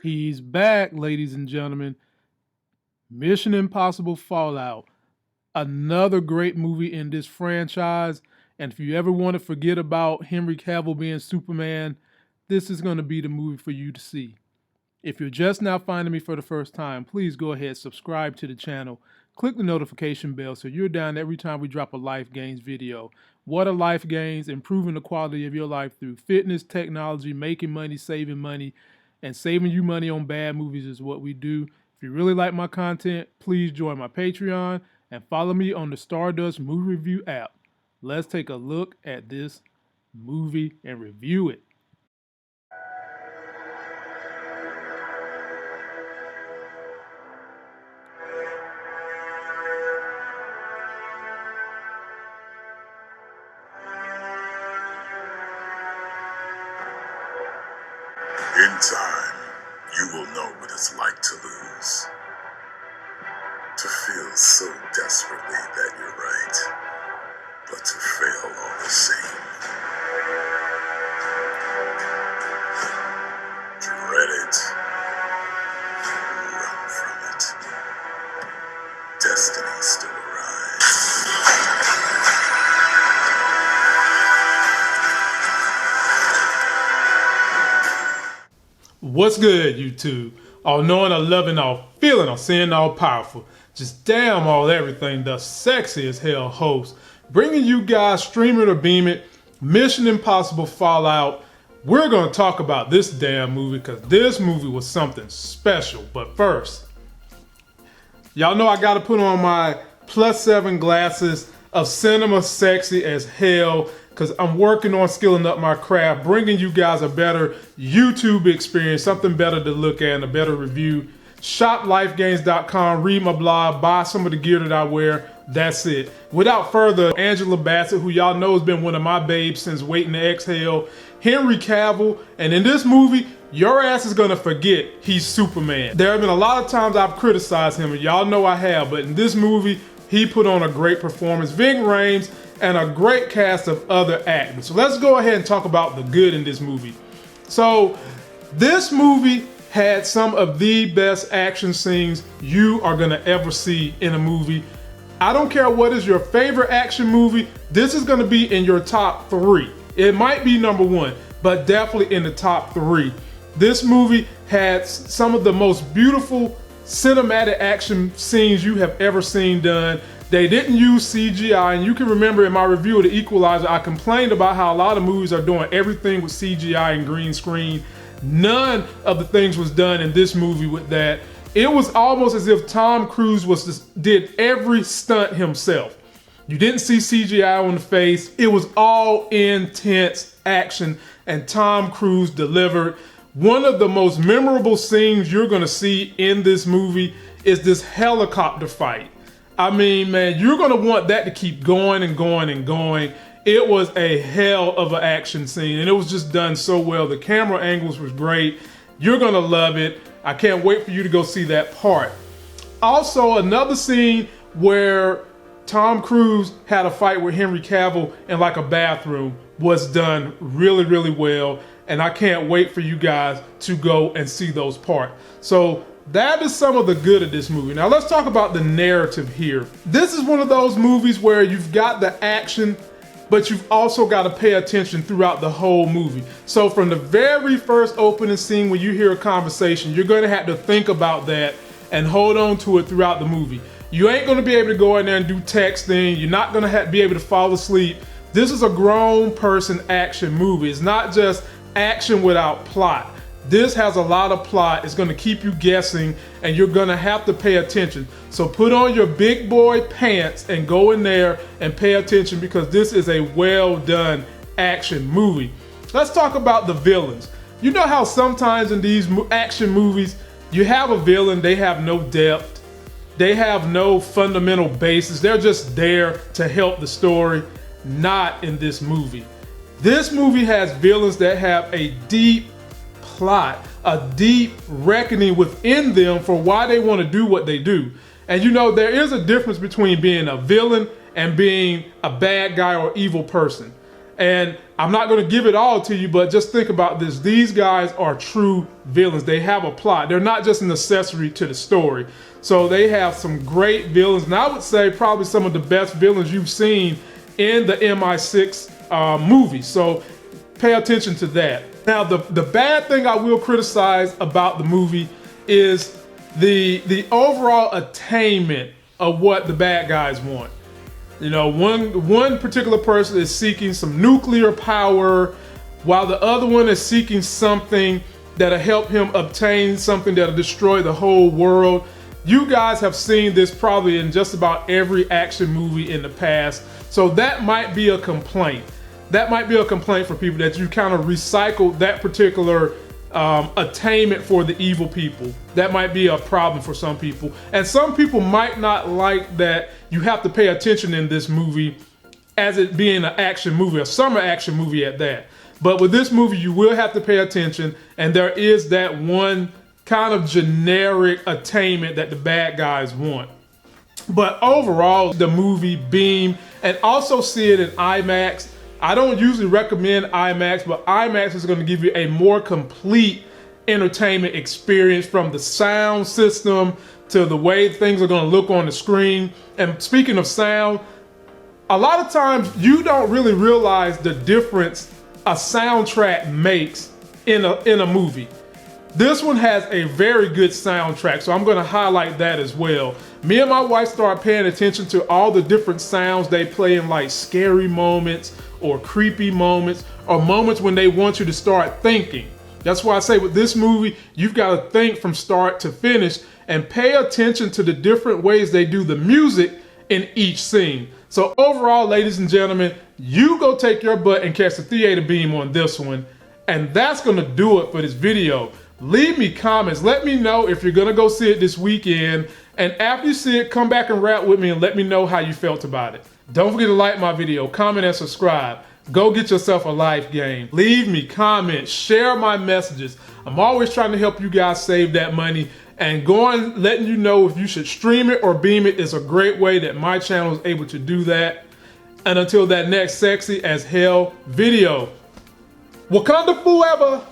He's back, ladies and gentlemen. Mission Impossible Fallout. Another great movie in this franchise. And if you ever want to forget about Henry Cavill being Superman, this is going to be the movie for you to see. If you're just now finding me for the first time, please go ahead, subscribe to the channel. Click the notification bell so you're down every time we drop a Life Gains video. What are life gains? Improving the quality of your life through fitness, technology, making money, and saving you money on bad movies is what we do. If you really like my content, please join my Patreon and follow me on the Stardust Movie Review app. Let's take a look at this movie and review it. In time, you will know what it's like to lose. To feel so desperately that you're right, but to fail all the same. Dread it. Run from it. Destiny still arrives. What's good, YouTube? All knowing, all loving, all feeling, all seeing, all powerful. Just damn all everything, the sexy as hell host. Bringing you guys, stream it or beam it, Mission Impossible Fallout. We're going to talk about this damn movie because this movie was something special. But first, y'all know I got to put on my +7 glasses of cinema sexy as hell because I'm working on skilling up my craft, bringing you guys a better YouTube experience, something better to look at and a better review. ShopLifeGains.com, read my blog, buy some of the gear that I wear. That's it. Without further, Angela Bassett, who y'all know has been one of my babes since Waiting to Exhale, Henry Cavill, and in this movie, your ass is gonna forget he's Superman. There have been a lot of times I've criticized him, and y'all know I have, but in this movie, he put on a great performance. Ving Rhames, and a great cast of other actors. So let's go ahead and talk about the good in this movie. So this movie had some of the best action scenes you are gonna ever see in a movie. I don't care what is your favorite action movie, this is gonna be in your top 3. It might be number 1, but definitely in the top 3. This movie had some of the most beautiful cinematic action scenes you have ever seen done. They didn't use CGI, and you can remember in my review of The Equalizer, I complained about how a lot of movies are doing everything with CGI and green screen. None of the things was done in this movie with that. It was almost as if Tom Cruise did every stunt himself. You didn't see CGI on the face. It was all intense action, and Tom Cruise delivered. One of the most memorable scenes you're gonna see in this movie is this helicopter fight. I mean, man, you're gonna want that to keep going and going and going. It was a hell of an action scene, and it was just done so well. The camera angles was great. You're gonna love it. I can't wait for you to go see that part. Also, another scene where Tom Cruise had a fight with Henry Cavill in like a bathroom was done really, really well, and I can't wait for you guys to go and see those parts. So that is some of the good of this movie. Now let's talk about the narrative here. This is one of those movies where you've got the action, but you've also got to pay attention throughout the whole movie. So from the very first opening scene when you hear a conversation, you're going to have to think about that and hold on to it throughout the movie. You ain't going to be able to go in there and do texting. You're not going to be able to fall asleep. This is a grown person action movie. It's not just action without plot. This has a lot of plot. It's gonna keep you guessing, and you're gonna have to pay attention. So put on your big boy pants and go in there and pay attention because this is a well done action movie. Let's talk about the villains. You know how sometimes in these action movies, you have a villain, they have no depth, they have no fundamental basis, they're just there to help the story. Not in this movie. This movie has villains that have a deep plot, a deep reckoning within them for why they want to do what they do. And you know, there is a difference between being a villain and being a bad guy or evil person. And I'm not going to give it all to you, but just think about this. These guys are true villains. They have a plot. They're not just an accessory to the story. So they have some great villains, and I would say probably some of the best villains you've seen in the MI6 movie. So pay attention to that. Now, the bad thing I will criticize about the movie is the overall attainment of what the bad guys want. You know, one particular person is seeking some nuclear power, while the other one is seeking something that'll help him obtain something that'll destroy the whole world. You guys have seen this probably in just about every action movie in the past, so that might be a complaint. That might be a complaint for people, that you kind of recycled that particular attainment for the evil people. That might be a problem for some people, and some people might not like that you have to pay attention in this movie as it being an action movie, a summer action movie at that. But with this movie, you will have to pay attention, and there is that one kind of generic attainment that the bad guys want. But overall, the movie beamed, and also see it in IMAX. I don't usually recommend IMAX, but IMAX is going to give you a more complete entertainment experience, from the sound system to the way things are going to look on the screen. And speaking of sound, a lot of times you don't really realize the difference a soundtrack makes in a movie. This one has a very good soundtrack, so I'm going to highlight that as well. Me and my wife started paying attention to all the different sounds they play in, like scary moments or creepy moments, or moments when they want you to start thinking. That's why I say with this movie, you've got to think from start to finish and pay attention to the different ways they do the music in each scene. So overall, ladies and gentlemen, you go take your butt and catch the theater beam on this one. And that's going to do it for this video. Leave me comments. Let me know if you're going to go see it this weekend. And after you see it, come back and rap with me and let me know how you felt about it. Don't forget to like my video, comment, and subscribe. Go get yourself a life game. Leave me comments, share my messages. I'm always trying to help you guys save that money, and letting you know if you should stream it or beam it is a great way that my channel is able to do that. And until that next sexy as hell video, Wakanda forever.